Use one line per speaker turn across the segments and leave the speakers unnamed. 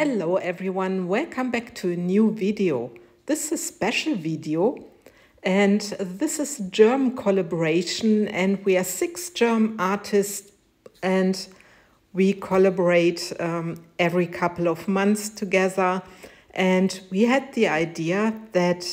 Hello everyone, welcome back to a new video. This is a special video and this is a German collaboration, and we are 6 German artists and we collaborate every couple of months together, and we had the idea that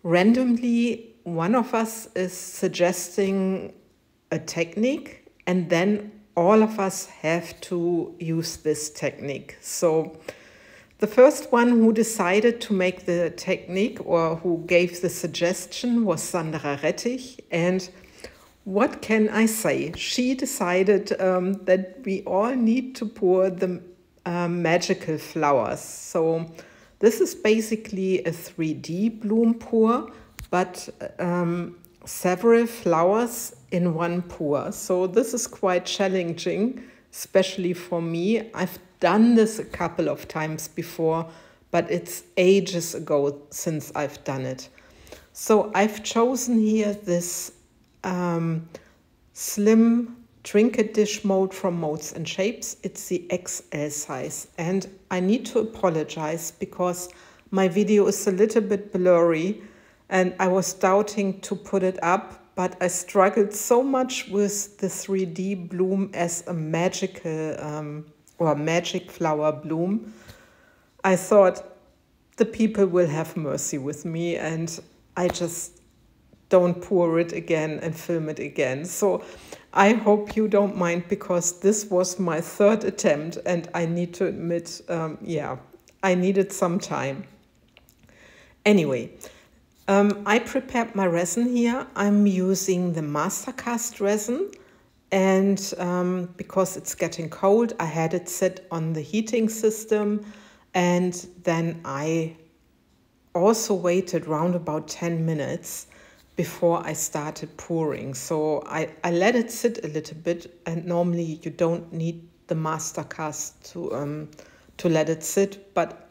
randomly one of us is suggesting a technique and then all of us have to use this technique. So the first one who decided to make the technique or who gave the suggestion was Sandra Rettich. And what can I say? She decided that we all need to pour the magical flowers. So this is basically a 3D bloom pour, but several flowers in one pour. So this is quite challenging, especially for me. I've done this a couple of times before, but it's ages ago since I've done it. So I've chosen here this slim Trinket dish mold from MoldsandShapes. It's the XL size. And I need to apologize because my video is a little bit blurry and I was doubting to put it up, but I struggled so much with the 3D bloom as a magical or magic flower bloom. I thought the people will have mercy with me and I just don't pour it again and film it again. So I hope you don't mind, because this was my 3rd attempt and I need to admit, yeah, I needed some time. Anyway, I prepared my resin here. I'm using the Mastercast resin, and because it's getting cold, I had it sit on the heating system, and then I also waited around about 10 minutes before I started pouring. So I let it sit a little bit, and normally you don't need the Mastercast to let it sit, but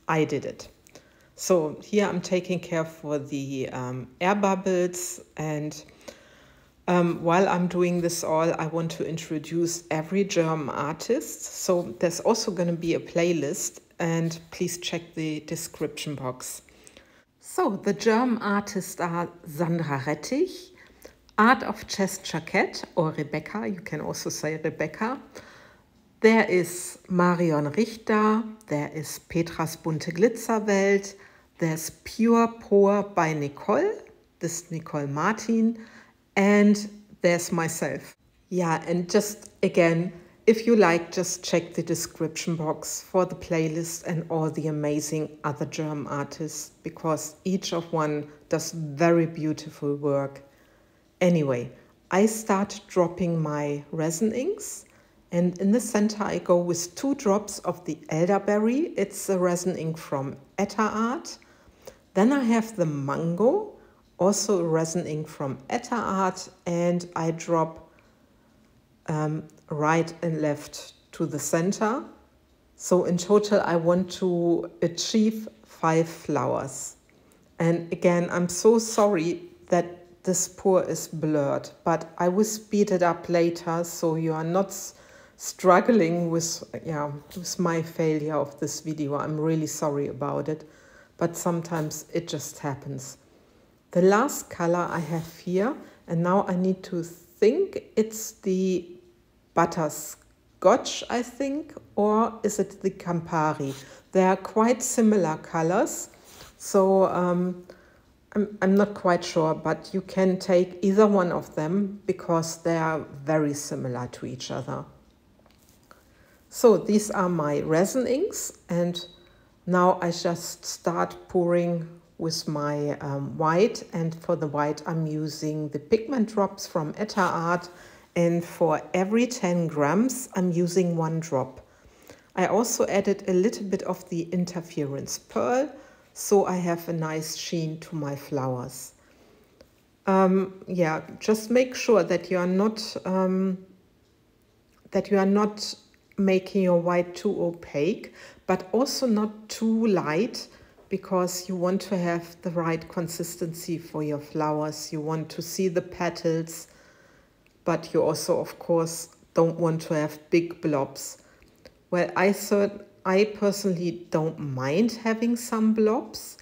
I did it. So here I'm taking care for the air bubbles, and while I'm doing this all, I want to introduce every German artist. So there's also going to be a playlist, and please check the description box. So the German artists are Sandra Rettich, Art of Chest Jacket, or Rebecca, you can also say Rebecca. There is Marion Richter, there is Petras bunte Glitzerwelt, there's Pure Pour by Nicole, this is Nicole Martin, and there's myself. Yeah, and just again, if you like, just check the description box for the playlist and all the amazing other German artists, because each of one does very beautiful work. Anyway, I start dropping my resin inks. And in the center, I go with 2 drops of the elderberry. It's a resin ink from Etta Art. Then I have the mango, also a resin ink from Etta Art. And I drop right and left to the center. So in total, I want to achieve 5 flowers. And again, I'm so sorry that this pour is blurred, but I will speed it up later so you are not struggling with my failure of this video. I'm really sorry about it, but sometimes it just happens. The last color I have here, and now I need to think, it's the butterscotch, I think, or is it the Campari? They are quite similar colors, so I'm not quite sure, but you can take either one of them because they are very similar to each other. So these are my resin inks, and now I just start pouring with my white, and for the white I'm using the pigment drops from Etta Art, and for every 10 grams I'm using 1 drop. I also added a little bit of the interference pearl, so I have a nice sheen to my flowers. Yeah, just make sure that you are not making your white too opaque, but also not too light, because you want to have the right consistency for your flowers. You want to see the petals, but you also, of course, don't want to have big blobs. Well, I thought I personally don't mind having some blobs.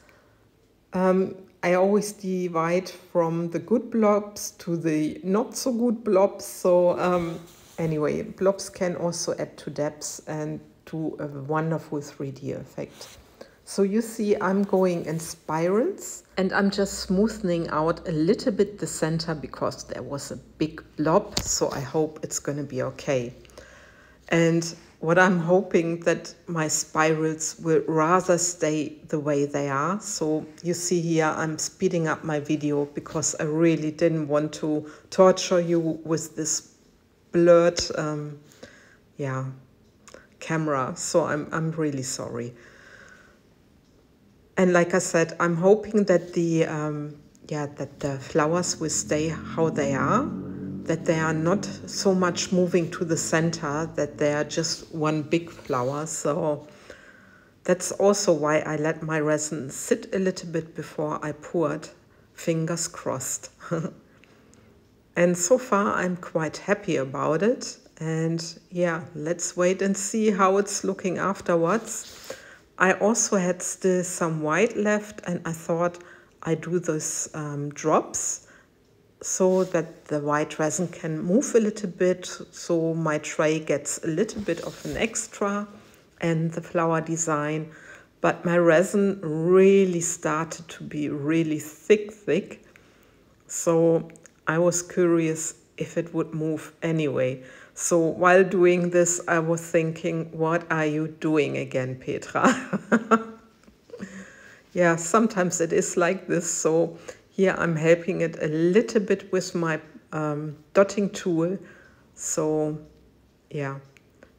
I always divide from the good blobs to the not so good blobs. So anyway, blobs can also add to depths and to a wonderful 3D effect. So you see I'm going in spirals and I'm just smoothing out a little bit the center because there was a big blob. So I hope it's going to be okay. And what I'm hoping that my spirals will rather stay the way they are. So you see here I'm speeding up my video because I really didn't want to torture you with this blurred camera. So I'm really sorry. And like I said, I'm hoping that the flowers will stay how they are, that they are not so much moving to the center, that they are just one big flower. So that's also why I let my resin sit a little bit before I poured, fingers crossed. And so far I'm quite happy about it. And yeah, let's wait and see how it's looking afterwards. I also had still some white left and I thought I'd do those drops so that the white resin can move a little bit, so my tray gets a little bit of an extra and the flower design. But my resin really started to be really thick. So I was curious if it would move anyway. So while doing this, I was thinking, what are you doing again, Petra? Yeah, sometimes it is like this. So here I'm helping it a little bit with my dotting tool. So yeah,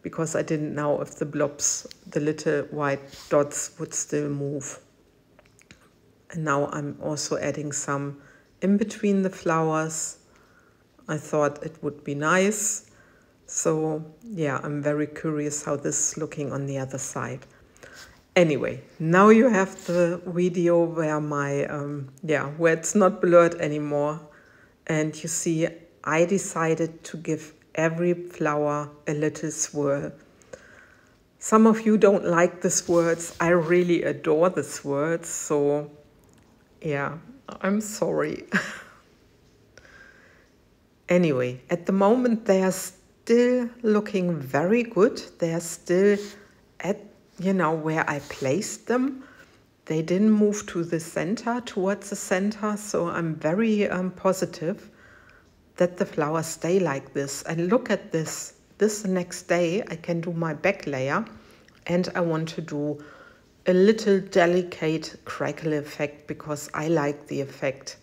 because I didn't know if the blobs, the little white dots would still move. And now I'm also adding some in between the flowers. I thought it would be nice. So yeah, I'm very curious how this is looking on the other side. Anyway, now you have the video where my, where it's not blurred anymore. And you see, I decided to give every flower a little swirl. Some of you don't like the swirls. I really adore the swirls. So yeah, I'm sorry. Anyway, at the moment they are still looking very good. They are still at, where I placed them. They didn't move to the center, towards the center. So I'm very positive that the flowers stay like this. And look at this. This next day I can do my back layer and I want to do a little delicate crackle effect because I like the effect.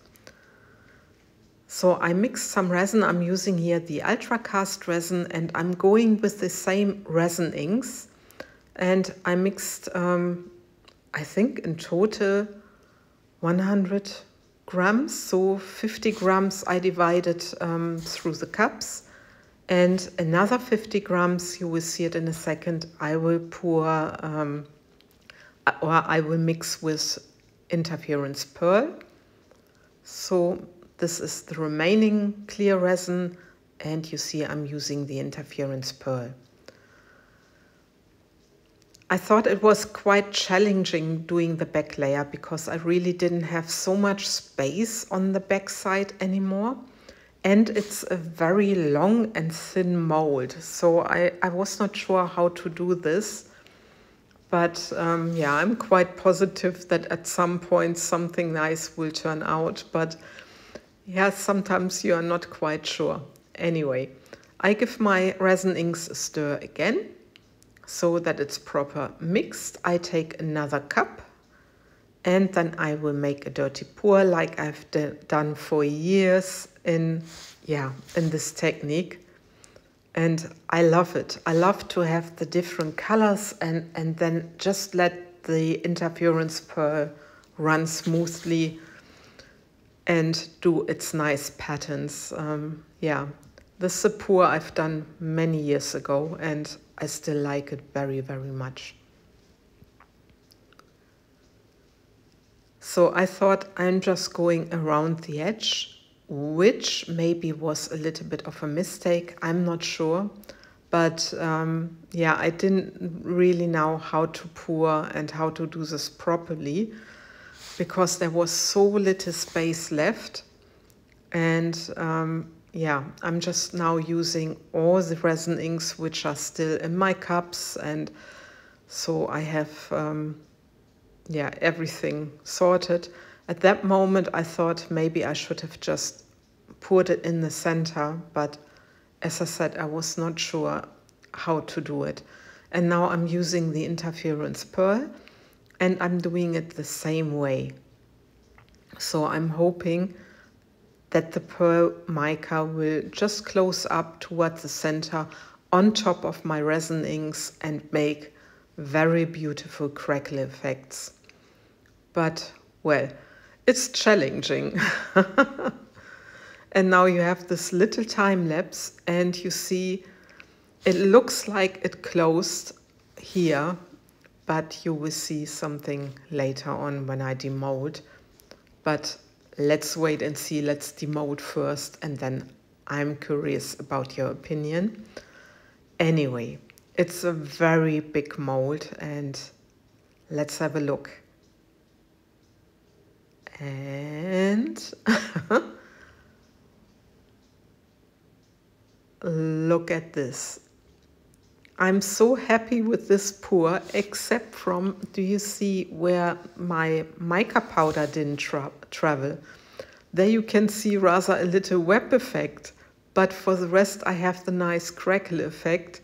So I mixed some resin. I'm using here the Ultra Cast resin and I'm going with the same resin inks. And I mixed, I think in total 100 grams. So 50 grams I divided through the cups. And another 50 grams, you will see it in a second, I will pour, or I will mix with interference pearl. So this is the remaining clear resin, and you see I'm using the interference pearl. I thought it was quite challenging doing the back layer because I really didn't have so much space on the back side anymore. And it's a very long and thin mold. So I was not sure how to do this. But yeah, I'm quite positive that at some point something nice will turn out. But yeah, sometimes you are not quite sure. Anyway, I give my resin inks a stir again so that it's proper mixed. I take another cup and then I will make a dirty pour like I've done for years in this technique. And I love it. I love to have the different colors and then just let the interference pearl run smoothly and do its nice patterns. This is a pour I've done many years ago and I still like it very, very much. So I thought I'm just going around the edge, which maybe was a little bit of a mistake, I'm not sure. But yeah, I didn't really know how to pour and how to do this properly because there was so little space left. And yeah, I'm just now using all the resin inks which are still in my cups, and so I have yeah, everything sorted. At that moment I thought maybe I should have just poured it in the center, but as I said, I was not sure how to do it. And now I'm using the interference pearl, and I'm doing it the same way. So I'm hoping that the pearl mica will just close up towards the center on top of my resin inks and make very beautiful crackle effects. But, well, it's challenging. And now you have this little time lapse, and you see it looks like it closed here, but you will see something later on when I demold. But let's wait and see. Let's demold first, and then I'm curious about your opinion. Anyway, it's a very big mold, and let's have a look. And look at this. I'm so happy with this pour, except from, do you see where my mica powder didn't travel? There you can see rather a little web effect, but for the rest I have the nice crackle effect.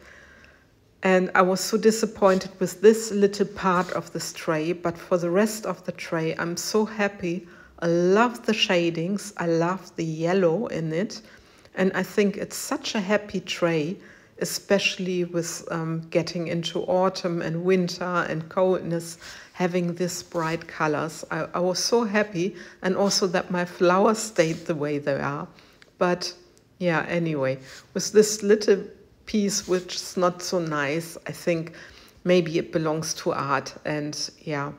And I was so disappointed with this little part of this tray, but for the rest of the tray I'm so happy. I love the shadings, I love the yellow in it. And I think it's such a happy tray, especially with getting into autumn and winter and coldness, having this bright colors. I was so happy, and also that my flowers stayed the way they are. But yeah, anyway, with this little piece, which is not so nice, I think maybe it belongs to art. And yeah,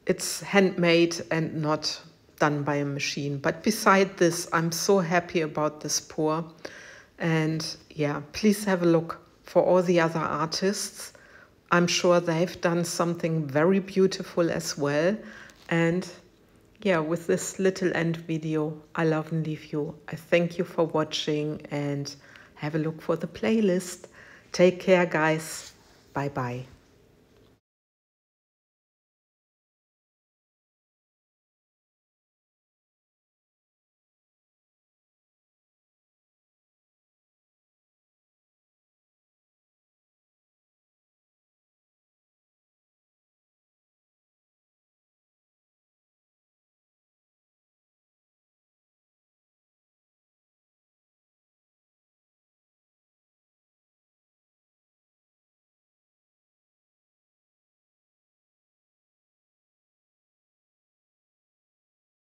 it's handmade and not done by a machine. But beside this, I'm so happy about this pour. And yeah, please have a look for all the other artists. I'm sure they've done something very beautiful as well. And yeah, with this little end video, I love and leave you. I thank you for watching, and have a look for the playlist. Take care, guys. Bye bye.